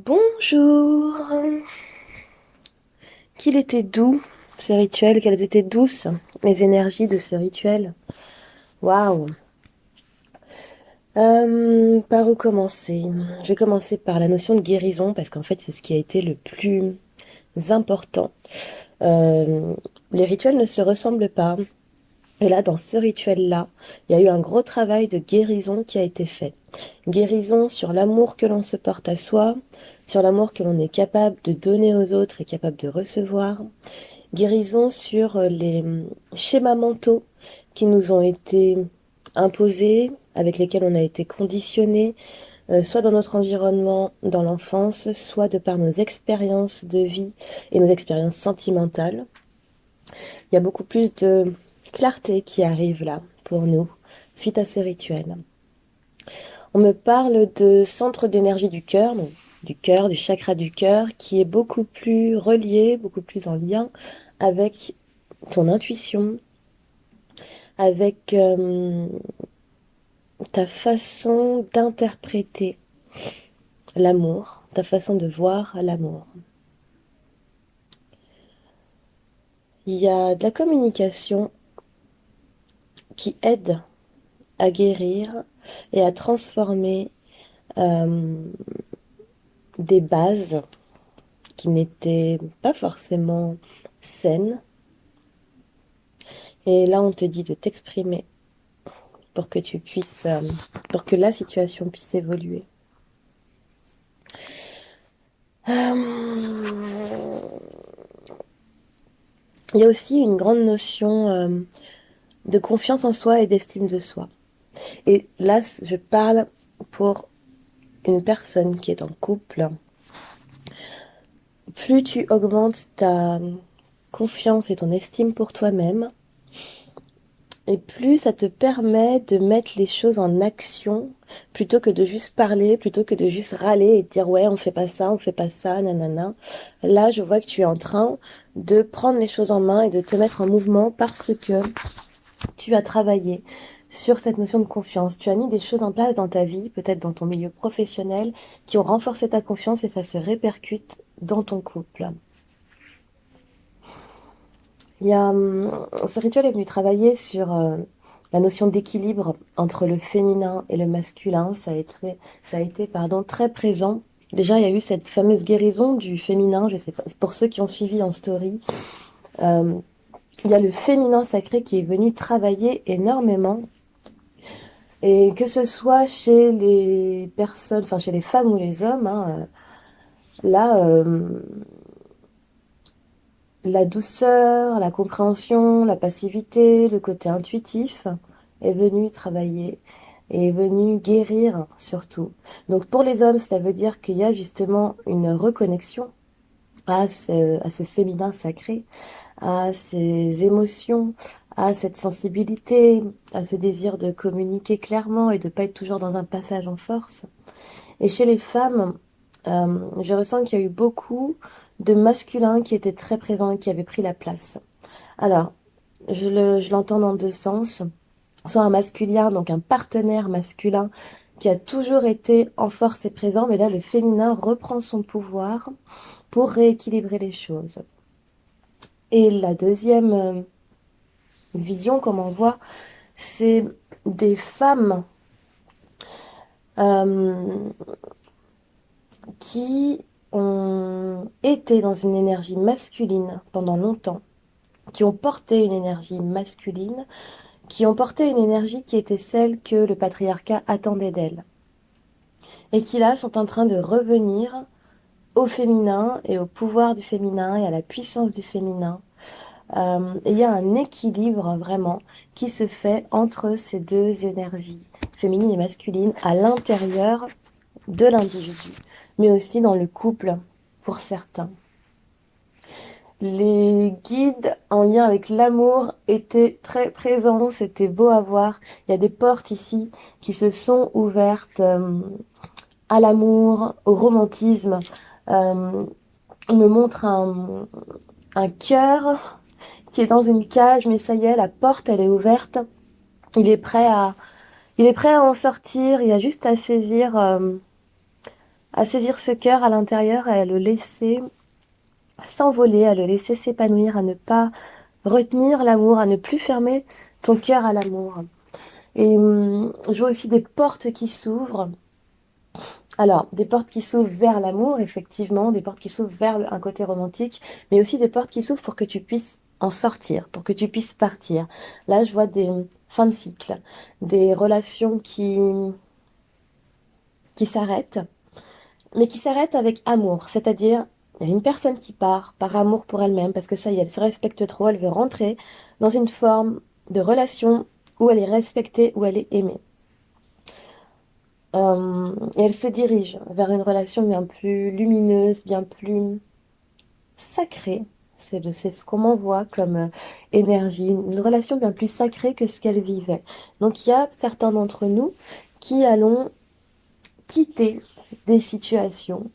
Bonjour. Qu'il était doux ce rituel, qu'elles étaient douces les énergies de ce rituel. Waouh. Par où commencer? Je vais commencer par la notion de guérison parce qu'en fait c'est ce qui a été le plus important. Euh, les rituels ne se ressemblent pas. Et là, dans ce rituel-là, il y a eu un gros travail de guérison qui a été fait. Guérison sur l'amour que l'on se porte à soi, sur l'amour que l'on est capable de donner aux autres et capable de recevoir. Guérison sur les schémas mentaux qui nous ont été imposés, avec lesquels on a été conditionnés, soit dans notre environnement, dans l'enfance, soit de par nos expériences de vie et nos expériences sentimentales. Il y a beaucoup plus de clarté qui arrive là pour nous suite à ce rituel. On me parle de centre d'énergie du cœur, donc du cœur, du chakra du cœur, qui est beaucoup plus relié, beaucoup plus en lien avec ton intuition, avec ta façon d'interpréter l'amour, ta façon de voir l'amour. Il y a de la communication qui aide à guérir et à transformer euh, des bases qui n'étaient pas forcément saines. Et là, on te dit de t'exprimer pour que tu puisses, pour que la situation puisse évoluer. Il y a aussi une grande notion de confiance en soi et d'estime de soi. Et là, je parle pour une personne qui est en couple. Plus tu augmentes ta confiance et ton estime pour toi-même, et plus ça te permet de mettre les choses en action plutôt que de juste parler, plutôt que de juste râler et dire ouais, on fait pas ça, nanana. Là, je vois que tu es en train de prendre les choses en main et de te mettre en mouvement parce que tu as travaillé sur cette notion de confiance. Tu as mis des choses en place dans ta vie, peut-être dans ton milieu professionnel, qui ont renforcé ta confiance et ça se répercute dans ton couple. Ce rituel est venu travailler sur la notion d'équilibre entre le féminin et le masculin. Ça a été, pardon, très présent. Déjà, il y a eu cette fameuse guérison du féminin. Je sais pas, pour ceux qui ont suivi en story, euh, il y a le féminin sacré qui est venu travailler énormément. Et que ce soit chez les personnes, enfin chez les femmes ou les hommes, hein, là, la douceur, la compréhension, la passivité, le côté intuitif est venu travailler et est venu guérir surtout. Donc pour les hommes, cela veut dire qu'il y a justement une reconnexion à ce féminin sacré, à ces émotions, à cette sensibilité, à ce désir de communiquer clairement et de pas être toujours dans un passage en force. Et chez les femmes, je ressens qu'il y a eu beaucoup de masculins qui étaient très présents et qui avaient pris la place. Alors, je l'entends dans deux sens. Soit un masculin, donc un partenaire masculin qui a toujours été en force et présent, mais là, le féminin reprend son pouvoir pour rééquilibrer les choses. Et la deuxième vision, comme on voit, c'est des femmes euh, qui ont été dans une énergie masculine pendant longtemps, qui ont porté une énergie masculine, qui ont porté une énergie qui était celle que le patriarcat attendait d'elles, et qui là sont en train de revenir au féminin et au pouvoir du féminin et à la puissance du féminin. Et il y a un équilibre vraiment qui se fait entre ces deux énergies, féminine et masculine, à l'intérieur de l'individu, mais aussi dans le couple pour certains. Les guides en lien avec l'amour étaient très présents, c'était beau à voir. Il y a des portes ici qui se sont ouvertes à l'amour, au romantisme. On me montre un cœur qui est dans une cage, mais ça y est, la porte, elle est ouverte. Il est prêt à, il est prêt à en sortir. Il a juste à saisir à saisir ce cœur à l'intérieur et à le laisser s'envoler, à le laisser s'épanouir, à ne pas retenir l'amour, à ne plus fermer ton cœur à l'amour. Et je vois aussi des portes qui s'ouvrent. Alors, des portes qui s'ouvrent vers l'amour, effectivement, des portes qui s'ouvrent vers un côté romantique, mais aussi des portes qui s'ouvrent pour que tu puisses en sortir, pour que tu puisses partir. Là, je vois des fins de cycle, des relations qui s'arrêtent, mais qui s'arrêtent avec amour. C'est-à-dire, il y a une personne qui part par amour pour elle-même, parce que ça y est, elle se respecte trop, elle veut rentrer dans une forme de relation où elle est respectée, où elle est aimée. Et elle se dirige vers une relation bien plus lumineuse, bien plus sacrée. C'est ce qu'on m'envoie comme énergie, une relation bien plus sacrée que ce qu'elle vivait. Donc il y a certains d'entre nous qui allons quitter des situations.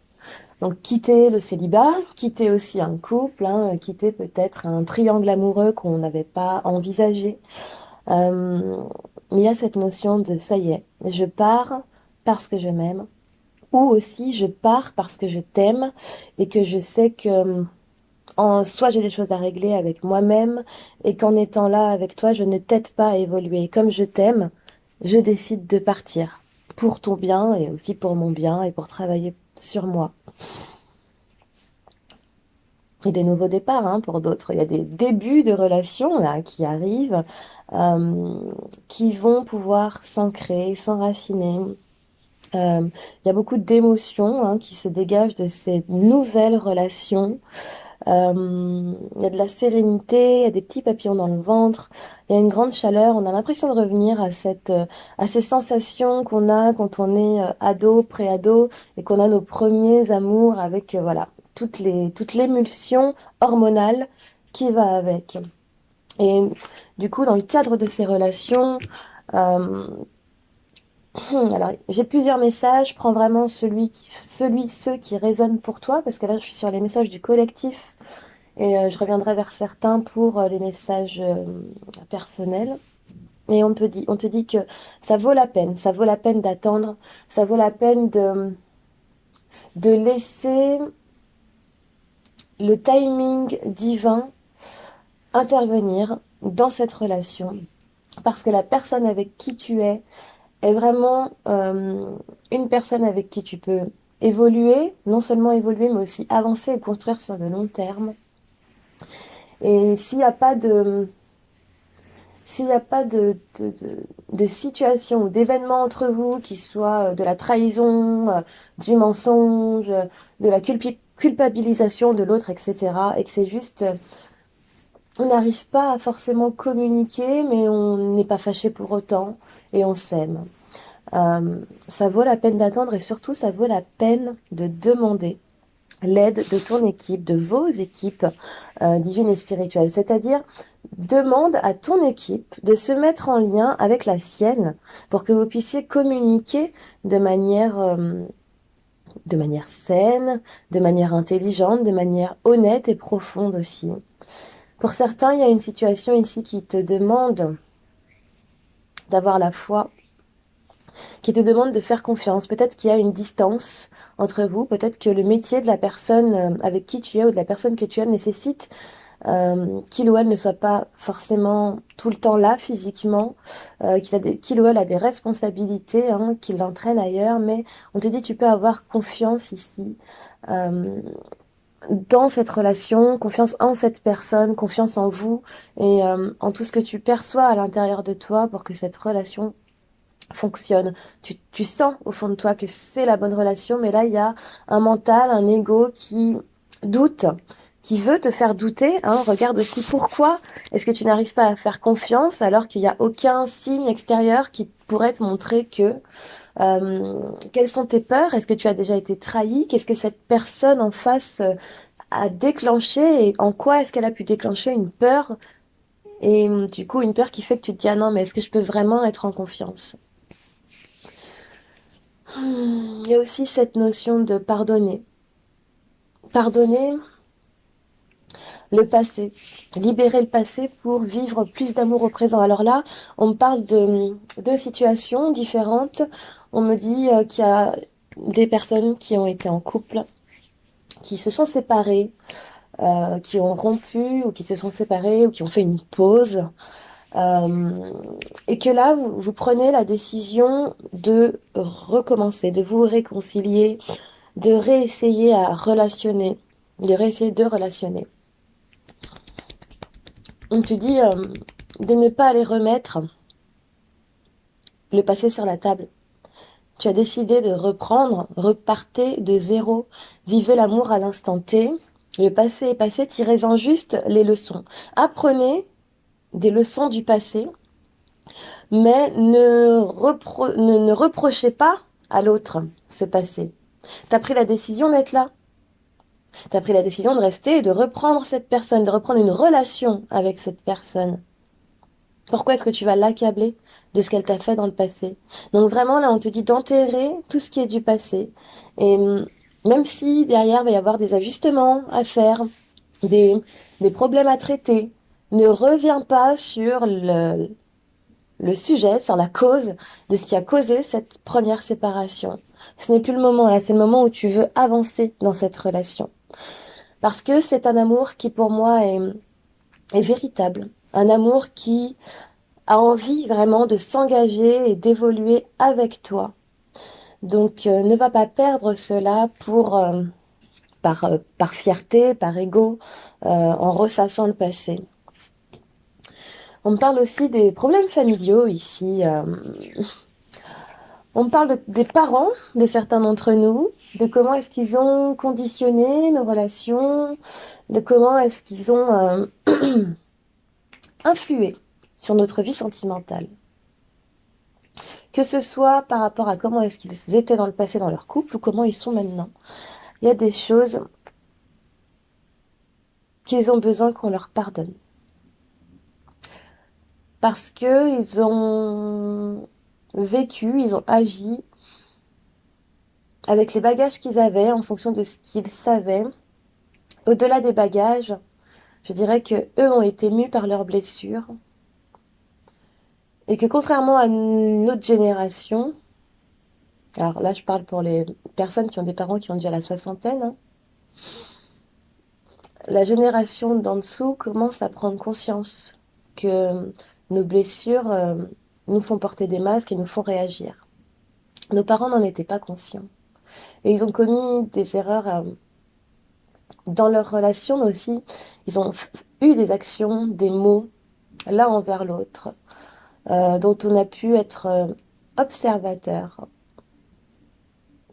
Donc quitter le célibat, quitter aussi un couple, hein, quitter peut-être un triangle amoureux qu'on n'avait pas envisagé. Euh, mais il y a cette notion de ça y est, je pars parce que je m'aime. Ou aussi je pars parce que je t'aime et que je sais que soit j'ai des choses à régler avec moi-même et qu'en étant là avec toi, je ne t'aide pas à évoluer. Comme je t'aime, je décide de partir pour ton bien et aussi pour mon bien et pour travailler sur moi. Et des nouveaux départs hein, pour d'autres. Il y a des débuts de relations là qui arrivent, euh, qui vont pouvoir s'ancrer, s'enraciner. Il y a beaucoup d'émotions hein, qui se dégagent de ces nouvelles relations. Il y a de la sérénité, il y a des petits papillons dans le ventre, il y a une grande chaleur. On a l'impression de revenir à ces sensations qu'on a quand on est ado, pré-ado, et qu'on a nos premiers amours avec voilà toute l'émulsion hormonale qui va avec. Et du coup, dans le cadre de ces relations, euh, alors, j'ai plusieurs messages. Je prends vraiment ceux qui résonnent pour toi, parce que là, je suis sur les messages du collectif et je reviendrai vers certains pour les messages personnels. Et on te dit que ça vaut la peine d'attendre, ça vaut la peine de laisser le timing divin intervenir dans cette relation, parce que la personne avec qui tu es est vraiment une personne avec qui tu peux évoluer, non seulement évoluer, mais aussi avancer et construire sur le long terme. Et s'il n'y a pas de situation ou d'événement entre vous qui soit de la trahison, du mensonge, de la culpabilisation de l'autre, etc., et que c'est juste, on n'arrive pas à forcément communiquer, mais on n'est pas fâché pour autant, et on s'aime. Ça vaut la peine d'attendre et surtout ça vaut la peine de demander l'aide de ton équipe, de vos équipes divines et spirituelles. C'est-à-dire, demande à ton équipe de se mettre en lien avec la sienne pour que vous puissiez communiquer de manière saine, de manière intelligente, de manière honnête et profonde aussi. Pour certains, il y a une situation ici qui te demande d'avoir la foi, qui te demande de faire confiance. Peut-être qu'il y a une distance entre vous, peut-être que le métier de la personne avec qui tu es ou de la personne que tu aimes nécessite qu'il ou elle ne soit pas forcément tout le temps là physiquement, qu'il ou elle a des responsabilités hein, qui l'entraînent ailleurs, mais on te dit tu peux avoir confiance ici. euh, dans cette relation, confiance en cette personne, confiance en vous et en tout ce que tu perçois à l'intérieur de toi pour que cette relation fonctionne. Tu sens au fond de toi que c'est la bonne relation, mais là, il y a un mental, un ego qui doute, qui veut te faire douter. Hein. Regarde aussi pourquoi est-ce que tu n'arrives pas à faire confiance alors qu'il n'y a aucun signe extérieur qui pourrait te montrer que quelles sont tes peurs? Est-ce que tu as déjà été trahi? Qu'est-ce que cette personne en face a déclenché et en quoi est-ce qu'elle a pu déclencher une peur? Et du coup, une peur qui fait que tu te dis, ah non, mais est-ce que je peux vraiment être en confiance? Il y a aussi cette notion de pardonner. Pardonner le passé, libérer le passé pour vivre plus d'amour au présent. Alors là, on me parle de situations différentes. On me dit qu'il y a des personnes qui ont été en couple, qui se sont séparées, qui ont rompu ou qui se sont séparées ou qui ont fait une pause. Euh, et que là, vous prenez la décision de recommencer, de vous réconcilier, de réessayer à relationner, de réessayer de relationner. On te dit de ne pas aller remettre le passé sur la table. Tu as décidé de reprendre, repartez de zéro, vivez l'amour à l'instant T. Le passé est passé, tirez-en juste les leçons. Apprenez des leçons du passé, mais ne reprochez pas à l'autre ce passé. T'as pris la décision d'être là. T'as pris la décision de rester et de reprendre cette personne, de reprendre une relation avec cette personne. Pourquoi est-ce que tu vas l'accabler de ce qu'elle t'a fait dans le passé? Donc vraiment, là, on te dit d'enterrer tout ce qui est du passé. Et même si derrière, il va y avoir des ajustements à faire, des, des problèmes à traiter, ne reviens pas sur le sujet, sur la cause de ce qui a causé cette première séparation. Ce n'est plus le moment, là, c'est le moment où tu veux avancer dans cette relation. Parce que c'est un amour qui, pour moi, est véritable. Un amour qui a envie vraiment de s'engager et d'évoluer avec toi. Donc ne va pas perdre cela par fierté, par ego, en ressassant le passé. On me parle aussi des problèmes familiaux ici. On parle des parents de certains d'entre nous, de comment est-ce qu'ils ont conditionné nos relations, de comment est-ce qu'ils ont influé sur notre vie sentimentale. Que ce soit par rapport à comment est-ce qu'ils étaient dans le passé dans leur couple ou comment ils sont maintenant. Il y a des choses qu'ils ont besoin qu'on leur pardonne. Parce que ils ont vécu, ils ont agi avec les bagages qu'ils avaient en fonction de ce qu'ils savaient. Au-delà des bagages, je dirais que eux ont été mus par leurs blessures et que contrairement à notre génération, alors là je parle pour les personnes qui ont des parents qui ont déjà la soixantaine, hein, la génération d'en dessous commence à prendre conscience que nos blessures nous font porter des masques et nous font réagir. Nos parents n'en étaient pas conscients. Et ils ont commis des erreurs dans leur relation, mais aussi ils ont eu des actions, des mots, l'un envers l'autre, dont on a pu être observateur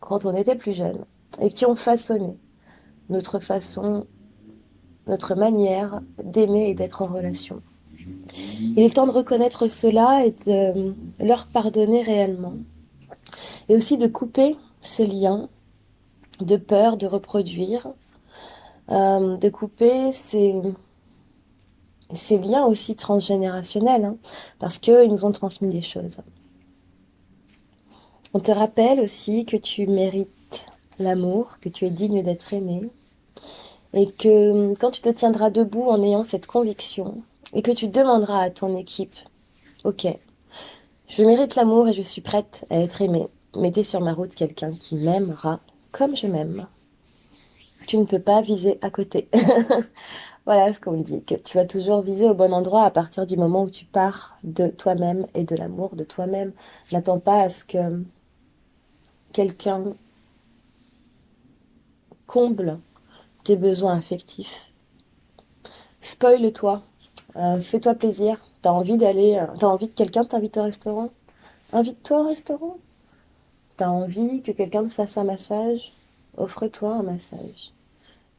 quand on était plus jeune, et qui ont façonné notre façon, notre manière d'aimer et d'être en relation. Il est temps de reconnaître cela et de leur pardonner réellement. Et aussi de couper ces liens de peur de reproduire, de couper ces liens aussi transgénérationnels, hein, parce qu'ils nous ont transmis des choses. On te rappelle aussi que tu mérites l'amour, que tu es digne d'être aimé, et que quand tu te tiendras debout en ayant cette conviction, et que tu demanderas à ton équipe, ok, je mérite l'amour et je suis prête à être aimée, mettez sur ma route quelqu'un qui m'aimera comme je m'aime. Tu ne peux pas viser à côté. Voilà ce qu'on me dit, que tu vas toujours viser au bon endroit à partir du moment où tu pars de toi-même et de l'amour de toi-même. N'attends pas à ce que quelqu'un comble tes besoins affectifs. Spoil-toi, fais-toi plaisir. T'as envie que quelqu'un t'invite au restaurant? Invite-toi au restaurant. T'as envie que quelqu'un te fasse un massage? Offre-toi un massage.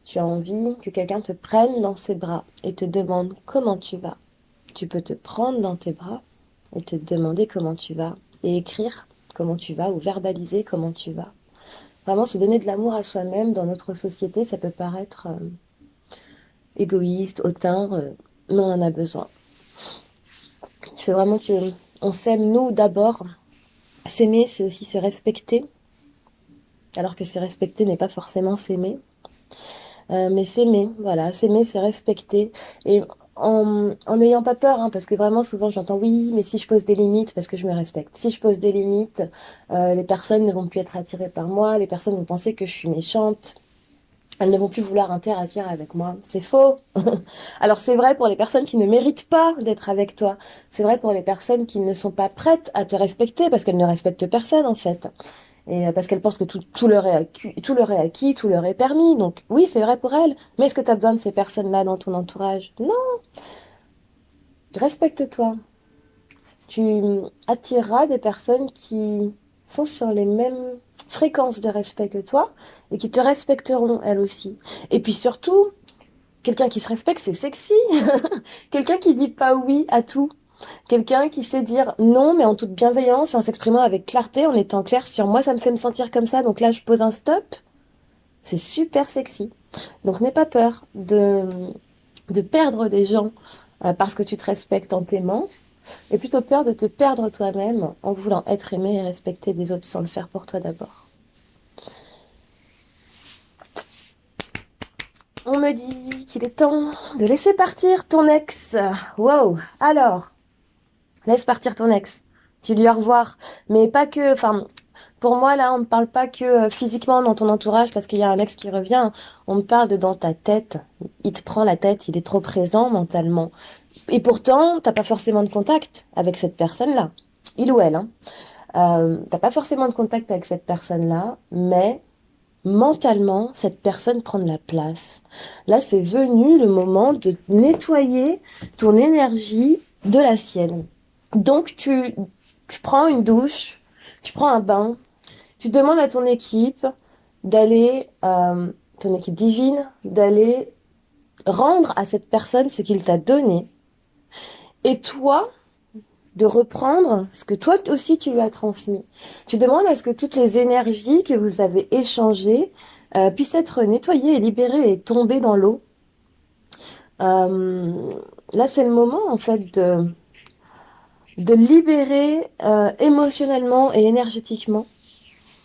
Tu as envie que quelqu'un te prenne dans ses bras et te demande comment tu vas. Tu peux te prendre dans tes bras et te demander comment tu vas et écrire comment tu vas ou verbaliser comment tu vas. Vraiment se donner de l'amour à soi-même dans notre société, ça peut paraître égoïste, hautain, mais on en a besoin. Il faut vraiment que on s'aime nous d'abord. S'aimer, c'est aussi se respecter, alors que se respecter n'est pas forcément s'aimer. Mais s'aimer, voilà, s'aimer, se respecter. Et en n'ayant pas peur, hein, parce que vraiment souvent j'entends oui, mais si je pose des limites, parce que je me respecte, si je pose des limites, les personnes ne vont plus être attirées par moi, les personnes vont penser que je suis méchante, elles ne vont plus vouloir interagir avec moi. C'est faux. Alors c'est vrai pour les personnes qui ne méritent pas d'être avec toi. C'est vrai pour les personnes qui ne sont pas prêtes à te respecter parce qu'elles ne respectent personne en fait. Et parce qu'elles pensent que tout leur est acquis, tout leur est acquis, tout leur est permis. Donc oui, c'est vrai pour elles. Mais est-ce que tu as besoin de ces personnes-là dans ton entourage? Non, respecte-toi. Tu attireras des personnes qui sont sur les mêmes fréquences de respect que toi et qui te respecteront elles aussi. Et puis surtout, quelqu'un qui se respecte, c'est sexy. Quelqu'un qui dit pas oui à tout. Quelqu'un qui sait dire non, mais en toute bienveillance, en s'exprimant avec clarté, en étant clair sur moi, ça me fait me sentir comme ça, donc là, je pose un stop. C'est super sexy. Donc n'aie pas peur de perdre des gens parce que tu te respectes en t'aimant, et plutôt peur de te perdre toi-même en voulant être aimé et respecté des autres sans le faire pour toi d'abord. On me dit qu'il est temps de laisser partir ton ex. Wow. Alors, laisse partir ton ex. Tu lui dis au revoir. Mais pas que, enfin, pour moi, là, on ne parle pas que physiquement dans ton entourage parce qu'il y a un ex qui revient. On me parle de dans ta tête. Il te prend la tête, il est trop présent mentalement. Et pourtant, t'as pas forcément de contact avec cette personne-là. Il ou elle, hein. T'as pas forcément de contact avec cette personne-là, mais mentalement, cette personne prend de la place. Là, c'est venu le moment de nettoyer ton énergie de la sienne. Donc, tu prends une douche, tu prends un bain, tu demandes à ton équipe d'aller, ton équipe divine, d'aller rendre à cette personne ce qu'il t'a donné. Et toi, de reprendre ce que toi aussi tu lui as transmis. Tu demandes à ce que toutes les énergies que vous avez échangées puissent être nettoyées et libérées et tomber dans l'eau. Euh, Là, c'est le moment en fait de libérer émotionnellement et énergétiquement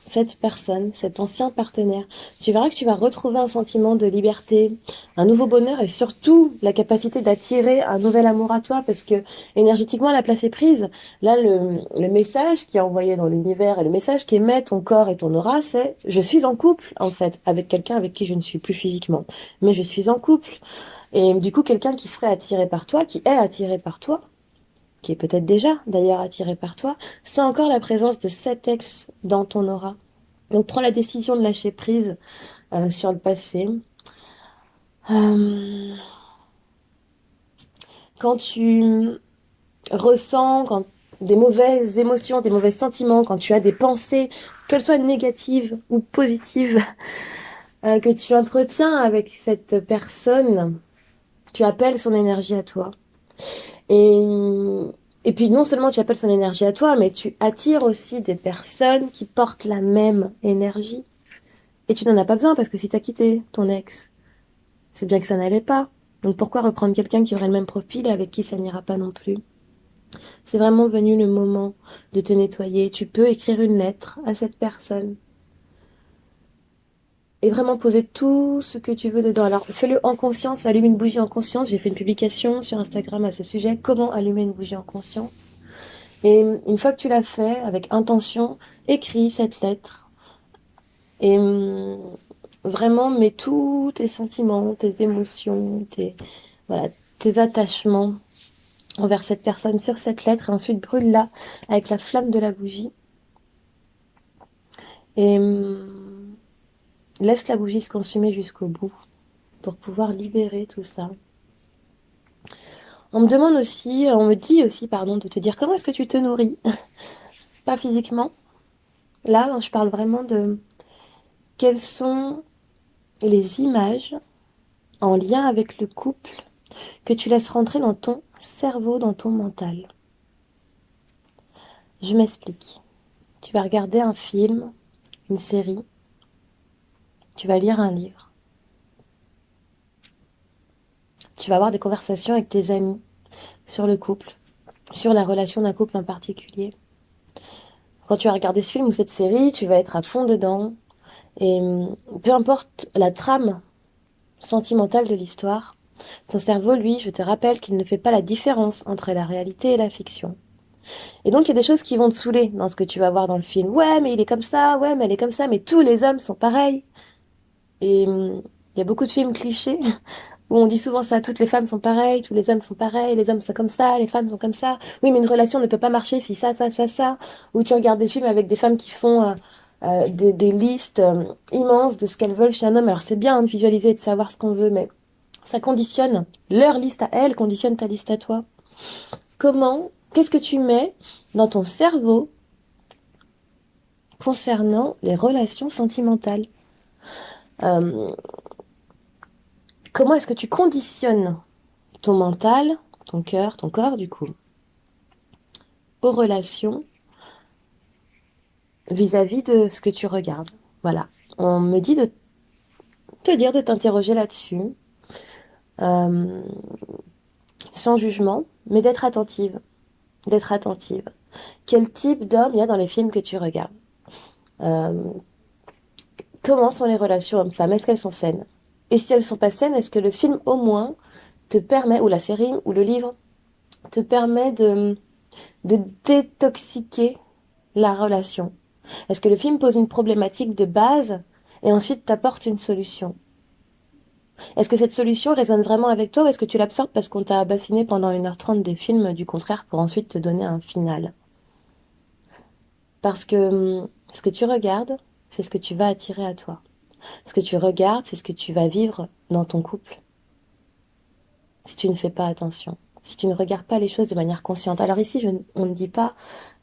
cette personne, cet ancien partenaire. Tu verras que tu vas retrouver un sentiment de liberté, un nouveau bonheur et surtout la capacité d'attirer un nouvel amour à toi parce que énergétiquement la place est prise. Là, le message qui est envoyé dans l'univers et le message qui émet ton corps et ton aura, c'est je suis en couple en fait avec quelqu'un avec qui je ne suis plus physiquement, mais je suis en couple. Et du coup, quelqu'un qui serait attiré par toi, qui est attiré par toi, qui est peut-être déjà d'ailleurs attiré par toi, c'est encore la présence de cet ex dans ton aura. Donc prends la décision de lâcher prise sur le passé. Euh, Quand tu ressens quand des mauvaises émotions, des mauvais sentiments, quand tu as des pensées, qu'elles soient négatives ou positives, que tu entretiens avec cette personne, tu appelles son énergie à toi. Et, et puis non seulement tu appelles son énergie à toi, mais tu attires aussi des personnes qui portent la même énergie. Et tu n'en as pas besoin parce que si t'as quitté ton ex, c'est bien que ça n'allait pas. Donc pourquoi reprendre quelqu'un qui aurait le même profil et avec qui ça n'ira pas non plus? C'est vraiment venu le moment de te nettoyer. Tu peux écrire une lettre à cette personne et vraiment poser tout ce que tu veux dedans. Alors fais-le en conscience, allume une bougie en conscience. J'ai fait une publication sur Instagram à ce sujet, comment allumer une bougie en conscience. Et une fois que tu l'as fait, avec intention, écris cette lettre et vraiment mets tous tes sentiments, tes émotions, voilà, tes attachements envers cette personne sur cette lettre et ensuite brûle-la avec la flamme de la bougie et laisse la bougie se consumer jusqu'au bout pour pouvoir libérer tout ça. On me dit aussi, pardon, de te dire comment est-ce que tu te nourris. Pas physiquement. Là, je parle vraiment de quelles sont les images en lien avec le couple que tu laisses rentrer dans ton cerveau, dans ton mental. Je m'explique. Tu vas regarder un film, une série, tu vas lire un livre, tu vas avoir des conversations avec tes amis sur le couple, sur la relation d'un couple en particulier. Quand tu vas regarder ce film ou cette série, tu vas être à fond dedans. Et peu importe la trame sentimentale de l'histoire, Ton cerveau, lui, je te rappelle qu'il ne fait pas la différence entre la réalité et la fiction. Et donc, il y a des choses qui vont te saouler dans ce que tu vas voir dans le film. Ouais, mais il est comme ça, ouais, mais elle est comme ça, mais tous les hommes sont pareils. Et il y a beaucoup de films clichés où on dit souvent ça, toutes les femmes sont pareilles, tous les hommes sont pareils, les hommes sont comme ça, les femmes sont comme ça. Oui, mais une relation ne peut pas marcher si ça, ça, ça, ça. Ou tu regardes des films avec des femmes qui font des listes immenses de ce qu'elles veulent chez un homme. Alors c'est bien hein, de visualiser et de savoir ce qu'on veut, mais ça conditionne. Leur liste à elles conditionne ta liste à toi. Qu'est-ce que tu mets dans ton cerveau concernant les relations sentimentales? Euh, Comment est-ce que tu conditionnes ton mental, ton cœur, ton corps, du coup, aux relations vis-à-vis de ce que tu regardes? Voilà. On me dit de te dire de t'interroger là-dessus, euh, sans jugement, mais d'être attentive. D'être attentive. Quel type d'homme il y a dans les films que tu regardes? Euh, Comment sont les relations hommes-femmes? Est-ce qu'elles sont saines? Et si elles sont pas saines, est-ce que le film, au moins, te permet, ou la série, ou le livre, te permet de détoxiquer la relation? Est-ce que le film pose une problématique de base et ensuite t'apporte une solution? Est-ce que cette solution résonne vraiment avec toi ou est-ce que tu l'absorbes parce qu'on t'a bassiné pendant 1h30 de film du contraire pour ensuite te donner un final? Parce que ce que tu regardes, c'est ce que tu vas attirer à toi. Ce que tu regardes, c'est ce que tu vas vivre dans ton couple si tu ne fais pas attention. Si tu ne regardes pas les choses de manière consciente. Alors ici, on ne dit pas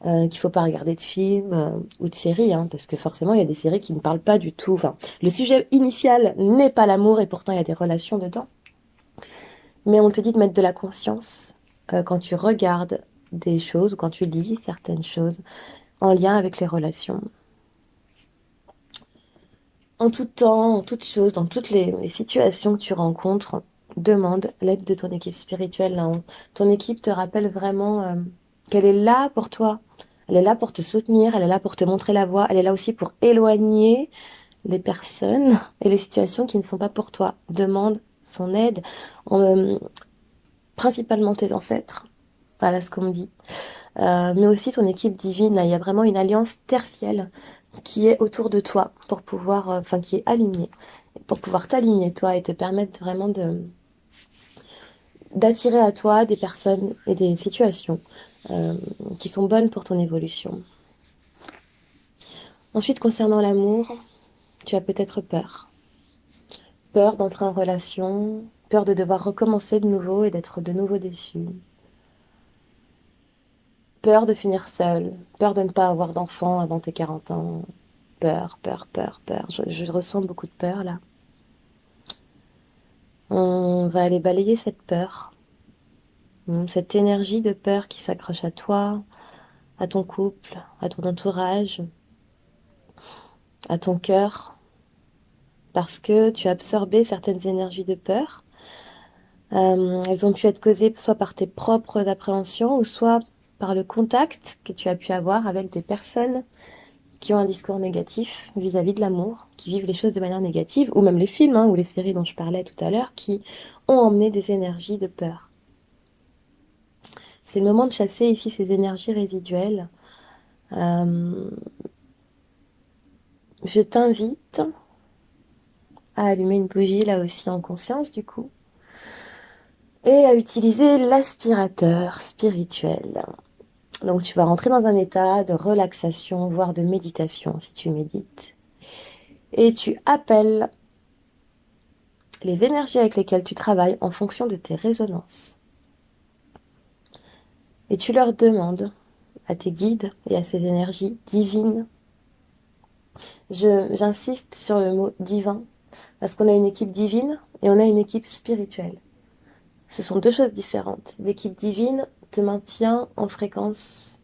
qu'il faut pas regarder de films ou de séries, hein, parce que forcément, il y a des séries qui ne parlent pas du tout. Enfin, le sujet initial n'est pas l'amour et pourtant il y a des relations dedans. Mais on te dit de mettre de la conscience quand tu regardes des choses ou quand tu lis certaines choses en lien avec les relations. En tout temps, en toutes choses, dans toutes les situations que tu rencontres, demande l'aide de ton équipe spirituelle. Là. Ton équipe te rappelle vraiment qu'elle est là pour toi. Elle est là pour te soutenir, elle est là pour te montrer la voie, elle est là aussi pour éloigner les personnes et les situations qui ne sont pas pour toi. Demande son aide, Euh, principalement tes ancêtres. Voilà ce qu'on me dit. Mais aussi ton équipe divine. Là, il y a vraiment une alliance tertielle qui est autour de toi pour pouvoir, enfin, qui est alignée pour pouvoir t'aligner toi et te permettre vraiment d'attirer à toi des personnes et des situations euh, qui sont bonnes pour ton évolution. Ensuite, concernant l'amour, tu as peut-être peur. Peur d'entrer en relation, peur de devoir recommencer de nouveau et d'être de nouveau déçu. Peur de finir seule, peur de ne pas avoir d'enfant avant tes 40 ans. Peur, peur, peur, peur. Je ressens beaucoup de peur là. On va aller balayer cette peur, cette énergie de peur qui s'accroche à toi, à ton couple, à ton entourage, à ton cœur, parce que tu as absorbé certaines énergies de peur. Elles ont pu être causées soit par tes propres appréhensions ou soit par le contact que tu as pu avoir avec des personnes qui ont un discours négatif vis-à-vis de l'amour, qui vivent les choses de manière négative, ou même les films hein, ou les séries dont je parlais tout à l'heure, qui ont emmené des énergies de peur. C'est le moment de chasser ici ces énergies résiduelles. Euh, je t'invite à allumer une bougie là aussi en conscience du coup et à utiliser l'aspirateur spirituel. Donc tu vas rentrer dans un état de relaxation, voire de méditation si tu médites. Et tu appelles les énergies avec lesquelles tu travailles en fonction de tes résonances. Et tu leur demandes à tes guides et à ces énergies divines. J'insiste sur le mot divin parce qu'on a une équipe divine et on a une équipe spirituelle. Ce sont deux choses différentes. L'équipe divine te maintient en fréquence.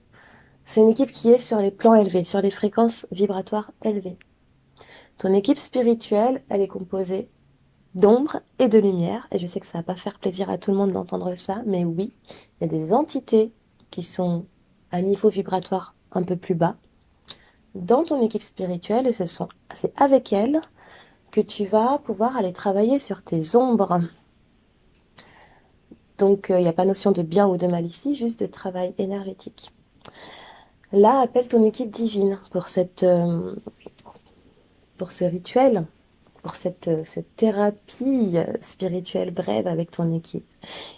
C'est une équipe qui est sur les plans élevés, sur les fréquences vibratoires élevées. Ton équipe spirituelle, elle est composée d'ombre et de lumière. Et je sais que ça va pas faire plaisir à tout le monde d'entendre ça, mais oui, il y a des entités qui sont à niveau vibratoire un peu plus bas dans ton équipe spirituelle et c'est avec elles que tu vas pouvoir aller travailler sur tes ombres. Donc, il n'y a pas notion de bien ou de mal ici, juste de travail énergétique. Là, appelle ton équipe divine pour ce rituel, pour cette thérapie spirituelle brève avec ton équipe.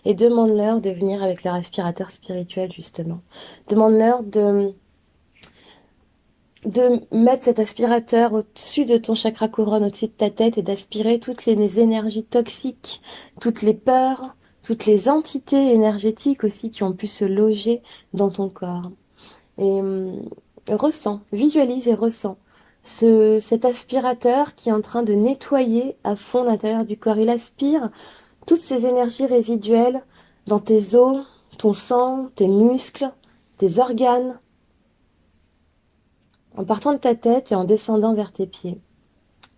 Et demande-leur de venir avec leur aspirateur spirituel, justement. Demande-leur de mettre cet aspirateur au-dessus de ton chakra couronne, au-dessus de ta tête, et d'aspirer toutes les énergies toxiques, toutes les peurs, toutes les entités énergétiques aussi qui ont pu se loger dans ton corps. Et ressens, visualise et ressens cet aspirateur qui est en train de nettoyer à fond l'intérieur du corps. Il aspire toutes ces énergies résiduelles dans tes os, ton sang, tes muscles, tes organes, en partant de ta tête et en descendant vers tes pieds.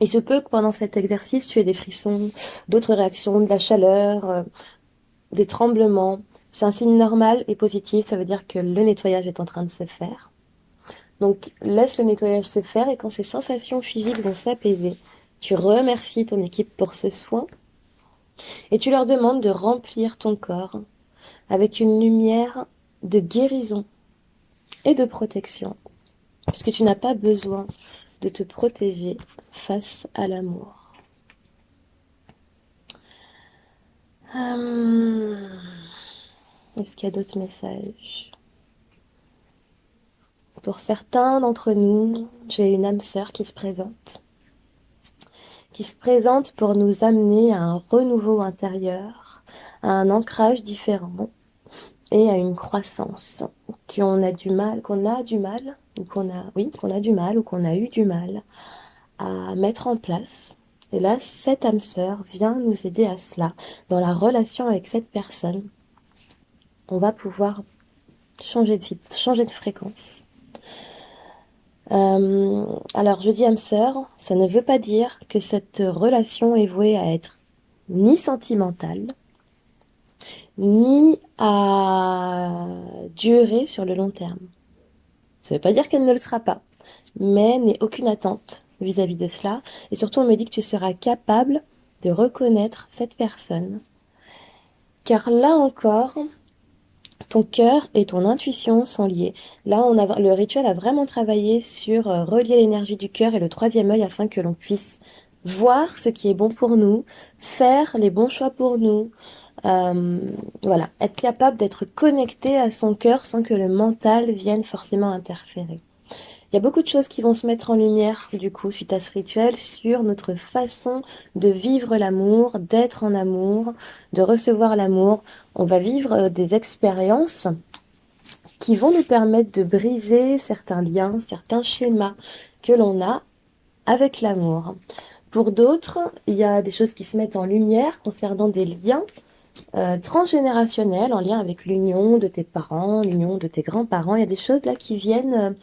Il se peut que pendant cet exercice, tu aies des frissons, d'autres réactions, de la chaleur, des tremblements. C'est un signe normal et positif, ça veut dire que le nettoyage est en train de se faire. Donc laisse le nettoyage se faire et quand ces sensations physiques vont s'apaiser, tu remercies ton équipe pour ce soin et tu leur demandes de remplir ton corps avec une lumière de guérison et de protection, puisque tu n'as pas besoin de te protéger face à l'amour. Est-ce qu'il y a d'autres messages? Pour certains d'entre nous, j'ai une âme sœur qui se présente pour nous amener à un renouveau intérieur, à un ancrage différent et à une croissance qu'on a du mal, ou qu'on a eu du mal à mettre en place. Et là, cette âme sœur vient nous aider à cela. Dans la relation avec cette personne, on va pouvoir changer de fréquence. Alors, je dis âme sœur, ça ne veut pas dire que cette relation est vouée à être ni sentimentale, ni à durer sur le long terme. Ça ne veut pas dire qu'elle ne le sera pas, mais n'aie aucune attente vis-à-vis de cela. Et surtout, on me dit que tu seras capable de reconnaître cette personne. Car là encore, ton cœur et ton intuition sont liés. Là, le rituel a vraiment travaillé sur relier l'énergie du cœur et le troisième œil afin que l'on puisse voir ce qui est bon pour nous, faire les bons choix pour nous. Voilà, être capable d'être connecté à son cœur sans que le mental vienne forcément interférer. Il y a beaucoup de choses qui vont se mettre en lumière, du coup, suite à ce rituel, sur notre façon de vivre l'amour, d'être en amour, de recevoir l'amour. On va vivre des expériences qui vont nous permettre de briser certains liens, certains schémas que l'on a avec l'amour. Pour d'autres, il y a des choses qui se mettent en lumière concernant des liens transgénérationnels, en lien avec l'union de tes parents, l'union de tes grands-parents. Il y a des choses là qui viennent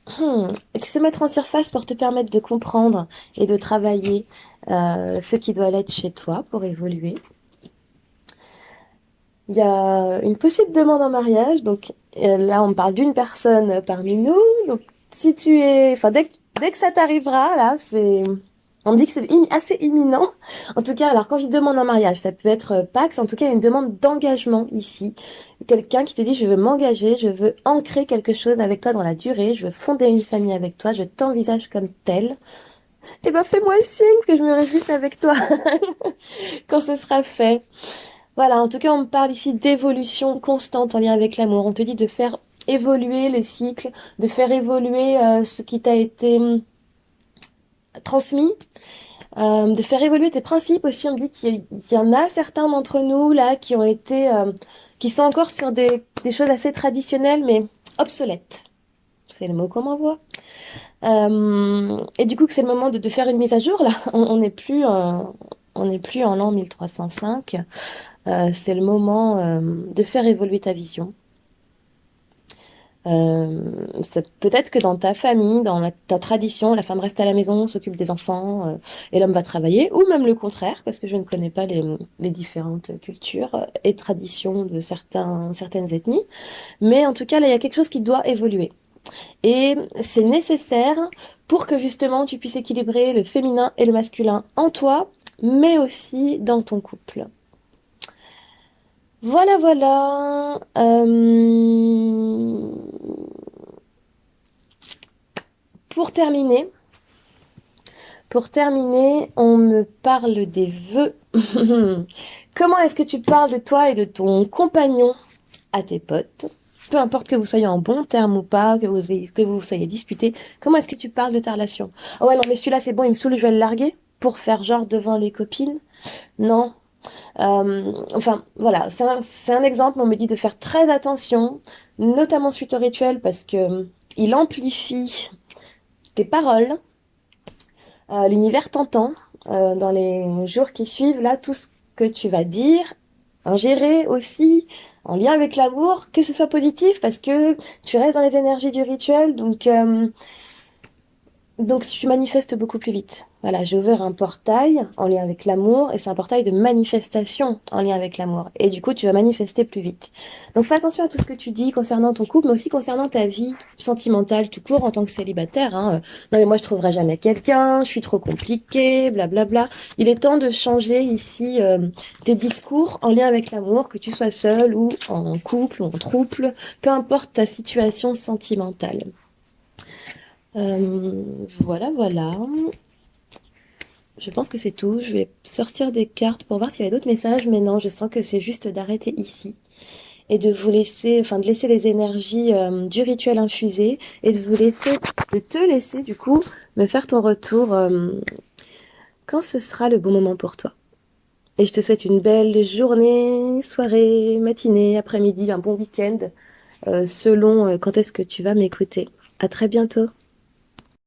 se mettre en surface pour te permettre de comprendre et de travailler ce qui doit l'être chez toi pour évoluer. Il y a une possible demande en mariage, donc là on parle d'une personne parmi nous, donc si tu es, enfin dès que ça t'arrivera, là on me dit que c'est assez imminent. En tout cas, alors quand je demande en mariage, ça peut être Pax, en tout cas il y a une demande d'engagement ici. Quelqu'un qui te dit je veux m'engager, je veux ancrer quelque chose avec toi dans la durée, je veux fonder une famille avec toi, je t'envisage comme tel. Eh ben fais-moi signe que je me réjouisse avec toi quand ce sera fait. Voilà, en tout cas, on me parle ici d'évolution constante en lien avec l'amour. On te dit de faire évoluer les cycles, de faire évoluer ce qui t'a été transmis, de faire évoluer tes principes aussi. On me dit qu'il y en a certains d'entre nous là qui ont été, qui sont encore sur des choses assez traditionnelles mais obsolètes. C'est le mot qu'on m'envoie. Et du coup, que c'est le moment de faire une mise à jour là. On n'est plus en l'an 1305. C'est le moment de faire évoluer ta vision. Peut-être que dans ta famille, dans ta tradition, la femme reste à la maison, s'occupe des enfants et l'homme va travailler, ou même le contraire, parce que je ne connais pas les différentes cultures et traditions de certaines ethnies. Mais en tout cas, là, il y a quelque chose qui doit évoluer. Et c'est nécessaire pour que justement tu puisses équilibrer le féminin et le masculin en toi, mais aussi dans ton couple. Voilà, voilà. Pour terminer, pour terminer, on me parle des vœux. Comment est-ce que tu parles de toi et de ton compagnon à tes potes? Peu importe que vous soyez en bon terme ou pas, que vous soyez disputés, comment est-ce que tu parles de ta relation? Oh ouais, non, mais celui-là, c'est bon, il me saoule, je vais le larguer pour faire genre devant les copines. Non. Enfin, voilà, c'est un exemple. On me dit de faire très attention, notamment suite au rituel, parce que il amplifie tes paroles. L'univers t'entend dans les jours qui suivent. Là, tout ce que tu vas dire, ingérer aussi, en lien avec l'amour, que ce soit positif, parce que tu restes dans les énergies du rituel, donc tu manifestes beaucoup plus vite. Voilà, j'ai ouvert un portail en lien avec l'amour et c'est un portail de manifestation en lien avec l'amour. Et du coup, tu vas manifester plus vite. Donc fais attention à tout ce que tu dis concernant ton couple, mais aussi concernant ta vie sentimentale tout court en tant que célibataire. Hein. Non mais moi, je trouverai jamais quelqu'un, je suis trop compliquée, blablabla. Il est temps de changer ici tes discours en lien avec l'amour, que tu sois seul ou en couple ou en trouble, peu importe ta situation sentimentale. Voilà, voilà. Je pense que c'est tout. Je vais sortir des cartes pour voir s'il y a d'autres messages, mais non, je sens que c'est juste d'arrêter ici et de vous laisser, enfin de laisser les énergies du rituel infuser et de vous laisser, de te laisser du coup me faire ton retour quand ce sera le bon moment pour toi. Et je te souhaite une belle journée, soirée, matinée, après-midi, un bon week-end, selon quand est-ce que tu vas m'écouter. À très bientôt.